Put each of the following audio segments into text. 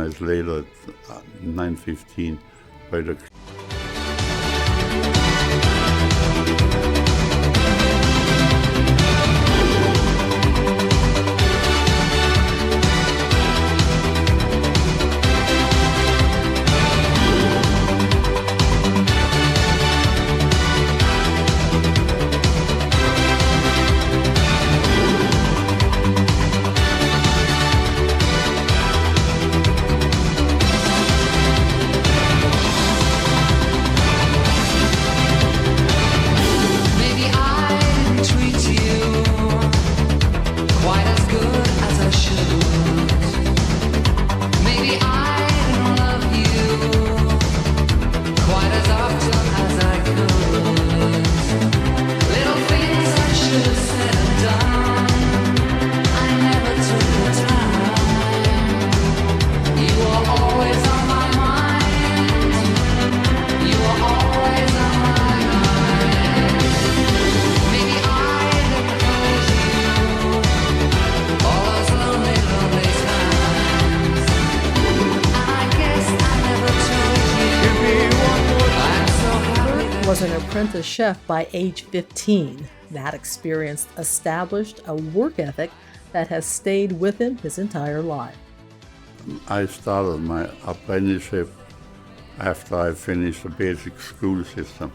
recognized later at 9:15 by the was an apprentice chef by age 15. That experience established a work ethic that has stayed with him his entire life. I started my apprenticeship after I finished the basic school system.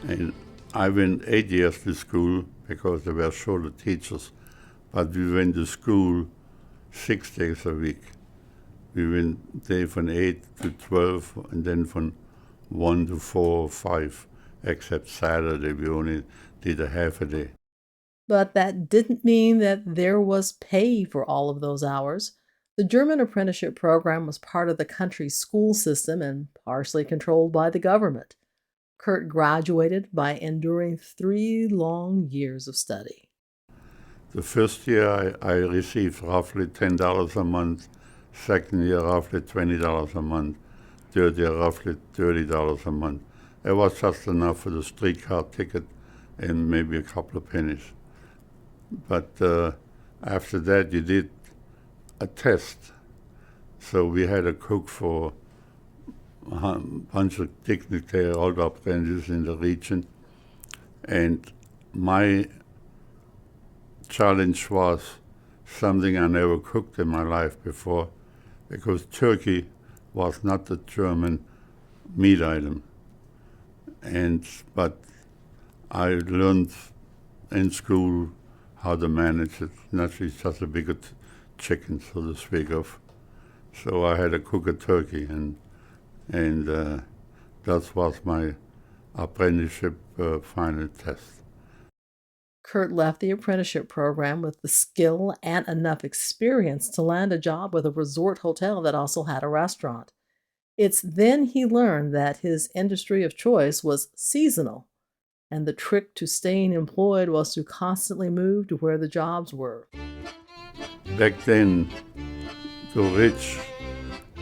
And I went 8 years to school because they were short of teachers, but we went to school 6 days a week. We went day from 8 to 12 and then from 1 to 4 or 5, except Saturday we only did a half a day. But that didn't mean that there was pay for all of those hours. The German apprenticeship program was part of the country's school system and partially controlled by the government. Kurt graduated by enduring 3 long years of study. The first year I received roughly $10 a month, second year roughly $20 a month, third year roughly $30 a month. It was just enough for the streetcar ticket and maybe a couple of pennies. But after that you did a test. So we had a cook for a bunch of dignitary old apprentices in the region. And my challenge was something I never cooked in my life before, because turkey was not the German meat item. But I learned in school how to manage it. Naturally, it's just a bigger chicken, so to speak of. So I had to cook a turkey, and that was my apprenticeship final test. Kurt left the apprenticeship program with the skill and enough experience to land a job with a resort hotel that also had a restaurant. It's then he learned that his industry of choice was seasonal, and the trick to staying employed was to constantly move to where the jobs were. Back then, the rich,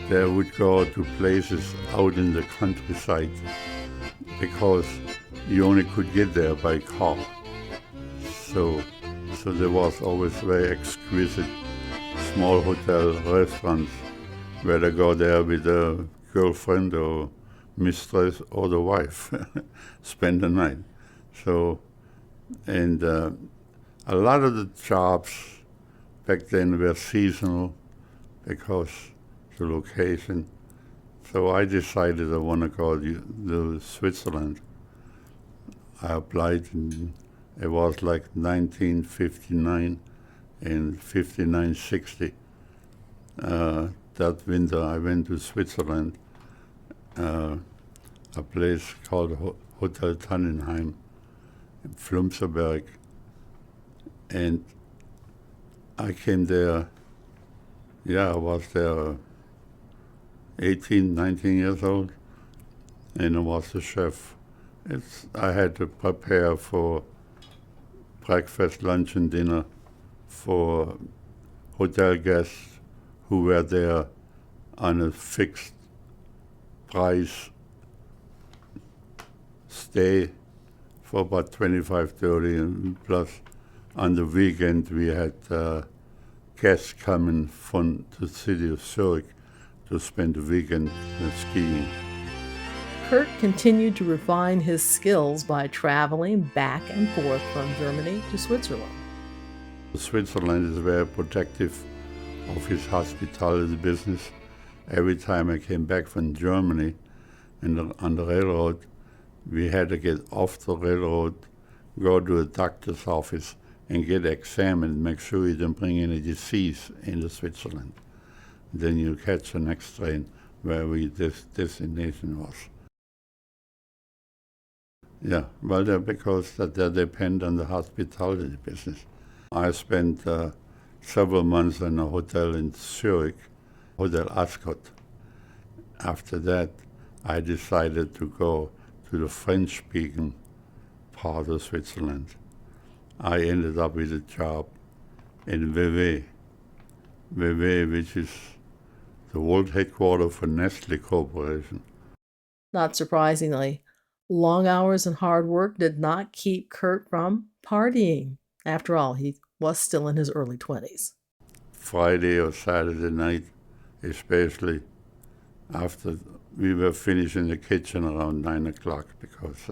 they would go to places out in the countryside because you only could get there by car. So there was always very exquisite small hotel restaurants where they go there with a girlfriend or mistress or the wife, spend the night. So, and a lot of the jobs back then were seasonal because the location. So I decided I want to go to Switzerland. I applied, and it was like 1959 and 59-60. That winter I went to Switzerland, a place called Hotel Tannenheim in Flumserberg. And I came there, I was there 18, 19 years old, and I was the chef. I had to prepare for breakfast, lunch, and dinner for hotel guests who were there on a fixed price stay for about 25, 30, and plus on the weekend we had guests coming from the city of Zurich to spend the weekend skiing. Kurt continued to refine his skills by traveling back and forth from Germany to Switzerland. Switzerland is very protective of his hospitality business. Every time I came back from Germany on the railroad, we had to get off the railroad, go to a doctor's office, and get examined, make sure you don't bring any disease into Switzerland. Then you catch the next train where this destination was. Yeah, well, because they depend on the hospitality business. I spent several months in a hotel in Zurich, Hotel Ascot. After that, I decided to go to the French-speaking part of Switzerland. I ended up with a job in Vevey, which is the world headquarters for Nestle Corporation. Not surprisingly, long hours and hard work did not keep Kurt from partying. After all, he was still in his early 20s. Friday or Saturday night, especially after we were finished in the kitchen around 9 o'clock because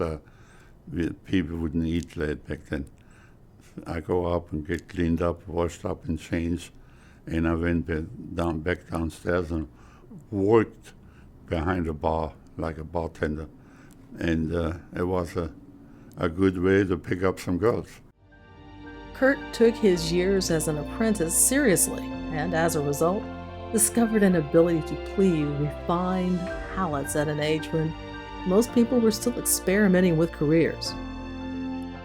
people wouldn't eat late back then. I go up and get cleaned up, washed up and changed, and I went back downstairs and worked behind the bar like a bartender. And it was a good way to pick up some girls. Kurt took his years as an apprentice seriously, and as a result, discovered an ability to please refined palates at an age when most people were still experimenting with careers.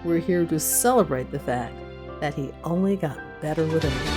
We're here to celebrate the fact that he only got better with age.